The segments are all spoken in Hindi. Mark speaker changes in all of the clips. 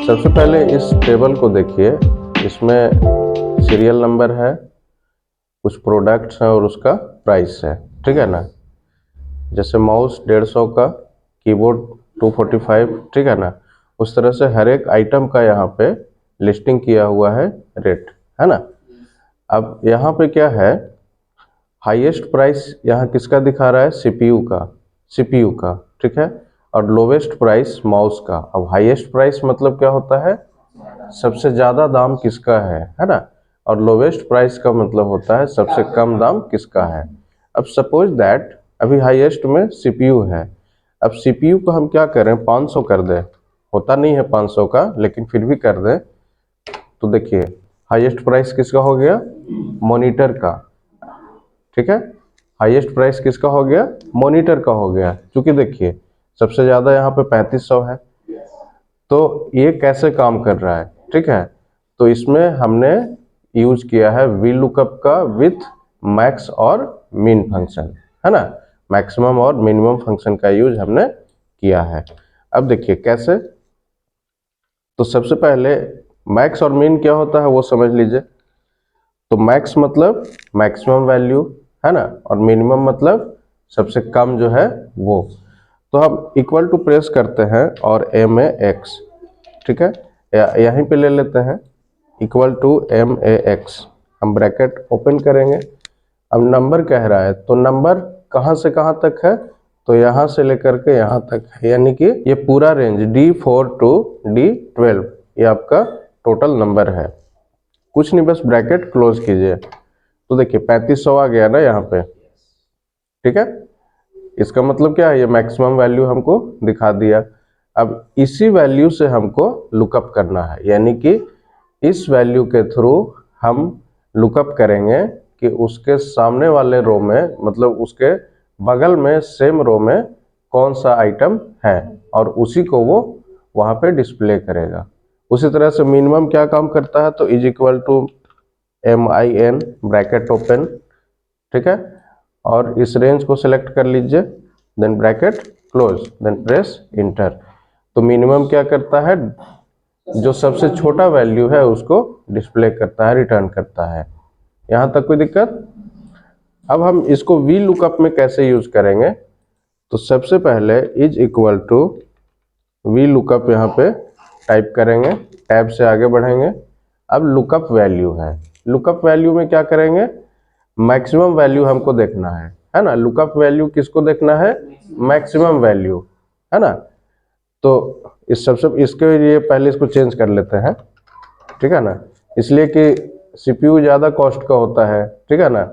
Speaker 1: सबसे पहले इस टेबल को देखिए, इसमें सीरियल नंबर है, कुछ प्रोडक्ट्स हैं और उसका प्राइस है, ठीक है ना। जैसे माउस 150 का, कीबोर्ड 245, ठीक है ना। उस तरह से हर एक आइटम का यहाँ पे लिस्टिंग किया हुआ है, रेट, है ना। अब यहाँ पे क्या है, हाईएस्ट प्राइस यहाँ किसका दिखा रहा है, सीपीयू का, ठीक है। और लोवेस्ट प्राइस माउस का। अब हाईएस्ट प्राइस मतलब क्या होता है, सबसे ज्यादा दाम किसका है ना। और लोवेस्ट प्राइस का मतलब होता है सबसे कम दाम किसका है। अब सपोज दैट अभी हाईएस्ट में सीपीयू है। अब सीपीयू को हम क्या करें, 500 कर दें। होता नहीं है 500 का, लेकिन फिर भी कर दें। तो देखिए हाईएस्ट प्राइस किसका हो गया, मॉनिटर का, ठीक है। हाईएस्ट प्राइस किसका हो गया, मॉनिटर का हो गया। क्योंकि देखिए सबसे ज्यादा यहाँ पे 3500 है। तो ये कैसे काम कर रहा है, ठीक है। तो इसमें हमने यूज किया है वी लुकअप का विथ मैक्स और मिन फंक्शन, है ना। मैक्सिमम और मिनिमम फंक्शन का यूज हमने किया है। अब देखिए कैसे। तो सबसे पहले मैक्स और मिन क्या होता है वो समझ लीजिए। तो मैक्स मतलब मैक्सिमम वैल्यू, है ना। और मिनिमम मतलब सबसे कम जो है वो। तो हम इक्वल टू प्रेस करते हैं और एम ए एक्स, ठीक है। यहीं पे ले लेते हैं equal to M A X. हम ब्रैकेट ओपन करेंगे। अब नंबर कह रहा है, तो नंबर कहाँ से कहाँ तक है, तो यहाँ से लेकर के यहाँ तक है। यानी कि ये पूरा रेंज D4 to D12 ये आपका टोटल नंबर है। कुछ नहीं, बस ब्रैकेट क्लोज कीजिए। तो देखिए 3500 आ गया ना यहाँ पे, ठीक है। इसका मतलब क्या है, ये मैक्सिमम वैल्यू हमको दिखा दिया। अब इसी वैल्यू से हमको लुकअप करना है, यानी कि इस वैल्यू के थ्रू हम लुकअप करेंगे कि उसके सामने वाले रो में, मतलब उसके बगल में सेम रो में कौन सा आइटम है, और उसी को वो वहाँ पे डिस्प्ले करेगा। उसी तरह से मिनिमम क्या काम करता है, तो is equal to MIN bracket open, ठीक है। और इस रेंज को सिलेक्ट कर लीजिए, then bracket close, then press enter. तो मिनिमम क्या करता है, जो सबसे छोटा वैल्यू है उसको डिस्प्ले करता है, रिटर्न करता है। यहाँ तक कोई दिक्कत। अब हम इसको वी लुकअप में कैसे यूज करेंगे, तो सबसे पहले is equal to V lookup यहाँ पे टाइप करेंगे, टैब से आगे बढ़ेंगे। अब लुकअप वैल्यू है, लुकअप वैल्यू में क्या करेंगे, मैक्सिमम वैल्यू हमको देखना है ना। लुकअप वैल्यू किसको देखना है, मैक्सिमम वैल्यू, है ना। तो इस सबसे इसके लिए पहले इसको चेंज कर लेते हैं, ठीक है ना। इसलिए कि सीपीयू ज़्यादा कॉस्ट का होता है, ठीक है ना।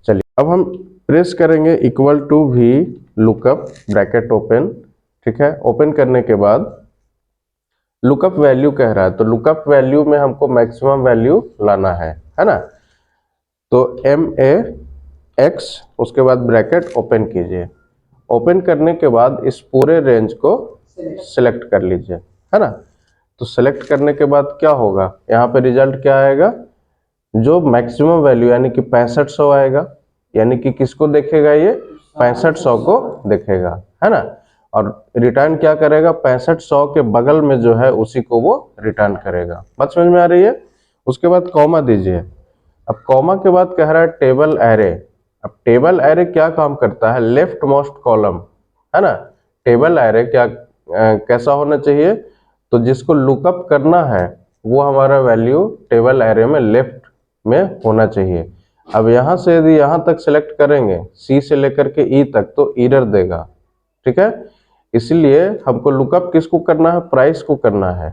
Speaker 1: चलिए अब हम प्रेस करेंगे equal to V lookup bracket open, ठीक है। ओपन करने के बाद लुकअप वैल्यू कह रहा है, तो लुकअप वैल्यू में हमको मैक्सिमम वैल्यू लाना है ना। तो MAX उसके बाद ब्रैकेट ओपन कीजिए। ओपन करने के बाद इस पूरे रेंज को सिलेक्ट कर लीजिए, है ना। तो सिलेक्ट करने के बाद क्या होगा, यहाँ पे रिजल्ट क्या आएगा, जो मैक्सिमम वैल्यू यानी कि 6500 आएगा। यानी कि किसको देखेगा, ये 6500 को देखेगा, है ना। और रिटर्न क्या करेगा, 6500 के बगल में जो है उसी को वो रिटर्न करेगा। बात समझ में आ रही है। उसके बाद कॉमा दीजिए। अब कॉमा के बाद कह रहा है टेबल एरे। अब टेबल एरे क्या काम करता है, लेफ्ट मोस्ट कॉलम, है ना। टेबल एरे क्या कैसा होना चाहिए, तो जिसको लुकअप करना है वो हमारा वैल्यू टेबल एरे में लेफ्ट में होना चाहिए। अब यहाँ से यदि यहाँ तक सेलेक्ट करेंगे C से लेकर के E तक, तो एरर देगा, ठीक है। इसलिए हमको लुकअप किसको करना है, प्राइस को करना है।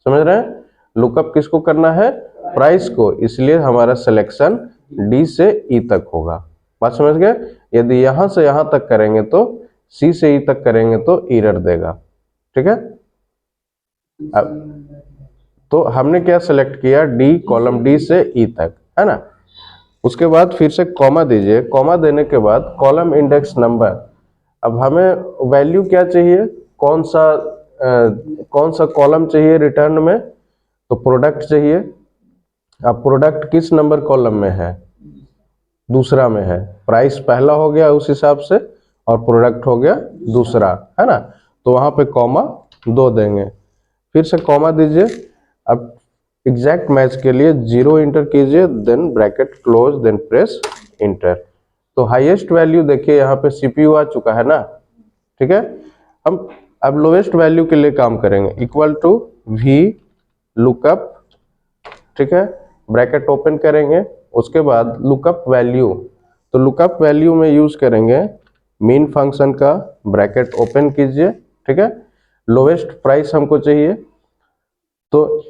Speaker 1: समझ रहे हैं, लुकअप किसको करना है, प्राइस को। इसलिए हमारा सिलेक्शन D से E तक होगा। बात समझ गए। यदि यहाँ से यहाँ तक करेंगे तो C से E तक करेंगे तो एरर देगा, ठीक है। अब तो हमने क्या सेलेक्ट किया, D, कॉलम D से E तक, है ना। उसके बाद फिर से कॉमा दीजिए। कॉमा देने के बाद कॉलम इंडेक्स नंबर। अब हमें वैल्यू क्या चाहिए, कौन सा कॉलम चाहिए रिटर्न में, तो प्रोडक्ट चाहिए। अब प्रोडक्ट किस नंबर कॉलम में है, दूसरा में है। प्राइस पहला हो गया उस हिसाब से, और प्रोडक्ट हो गया दूसरा, है ना। तो वहां पे कॉमा 2 देंगे। फिर से कॉमा दीजिए। अब एग्जैक्ट मैच के लिए 0 इंटर कीजिए, then bracket close, then press enter. तो हाईएस्ट वैल्यू देखिए यहाँ पे सीपीयू आ चुका है ना, ठीक है। हम अब लोवेस्ट वैल्यू के लिए काम करेंगे, इक्वल टू वी लुकअप, ठीक है, ब्रैकेट ओपन करेंगे, उसके बाद लुकअप वैल्यू। तो लुकअप वैल्यू में यूज करेंगे मीन फंक्शन का, ब्रैकेट ओपन कीजिए, ठीक है। लोवेस्ट प्राइस हमको चाहिए, तो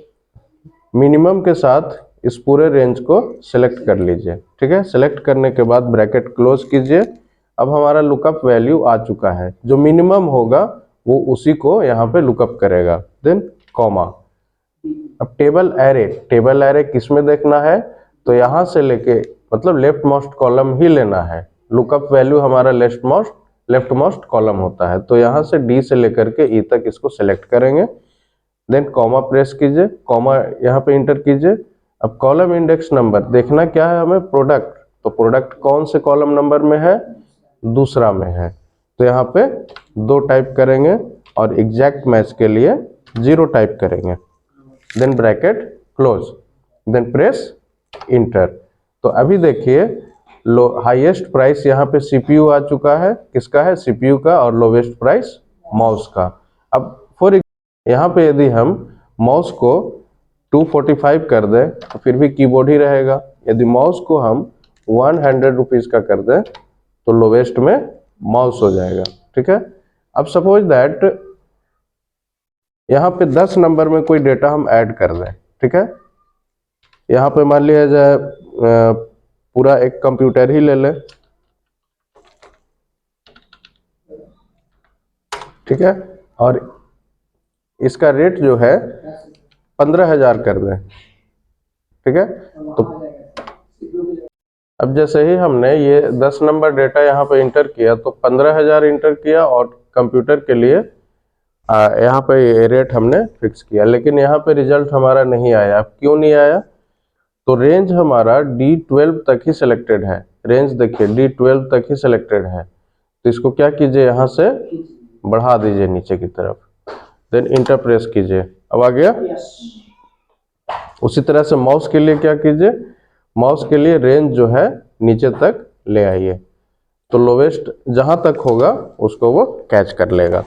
Speaker 1: मिनिमम के साथ इस पूरे रेंज को सिलेक्ट कर लीजिए, ठीक है। सिलेक्ट करने के बाद ब्रैकेट क्लोज कीजिए। अब हमारा लुकअप वैल्यू आ चुका है, जो मिनिमम होगा वो उसी को यहाँ पे लुकअप करेगा, देन कॉमा। अब टेबल एरे किस में देखना है, तो यहाँ से लेके मतलब लेफ्ट मोस्ट कॉलम ही लेना है। लुकअप वैल्यू हमारा लेफ्ट मोस्ट कॉलम होता है, तो यहाँ से डी से लेकर के ई तक इसको सेलेक्ट करेंगे, देन कॉमा प्रेस कीजिए, कॉमा यहाँ पे इंटर कीजिए। अब कॉलम इंडेक्स नंबर देखना क्या है हमें, प्रोडक्ट। तो प्रोडक्ट कौन से कॉलम नंबर में है, दूसरा में है, तो यहाँ पे 2 टाइप करेंगे और एग्जैक्ट मैच के लिए 0 टाइप करेंगे, then bracket close, then press enter. तो अभी देखिए हाईएस्ट प्राइस यहाँ पे सीपीयू आ चुका है, किसका है, सीपीयू का, और लोवेस्ट प्राइस माउस का। अब फॉर यहाँ पे यदि हम माउस को 245 कर दें तो फिर भी कीबोर्ड ही रहेगा। यदि माउस को हम 100 रुपीज़ का कर दें तो लोवेस्ट में माउस हो जाएगा, ठीक है। अब सपोज दैट यहाँ पे 10 नंबर में कोई डेटा हम ऐड कर दें, ठीक है। यहाँ पे मान लिया जाए पूरा एक कंप्यूटर ही ले लें, ठीक है, और इसका रेट जो है 15,000 कर दें, ठीक है। तो अब जैसे ही हमने ये 10 नंबर डेटा यहाँ पे इंटर किया तो 15,000 इंटर किया, और कंप्यूटर के लिए यहाँ पे ये रेट हमने फिक्स किया, लेकिन यहाँ पे रिजल्ट हमारा नहीं आया। अब क्यों नहीं आया, तो रेंज हमारा D12 तक ही सिलेक्टेड है। रेंज देखिए D12 तक ही सिलेक्टेड है, तो इसको क्या कीजिए, यहाँ से बढ़ा दीजिए नीचे की तरफ, देन इंटर प्रेस कीजिए। अब आ गया। उसी तरह से माउस के लिए क्या कीजिए, माउस के लिए रेंज जो है नीचे तक ले आइए, तो लोवेस्ट जहां तक होगा उसको वो कैच कर लेगा।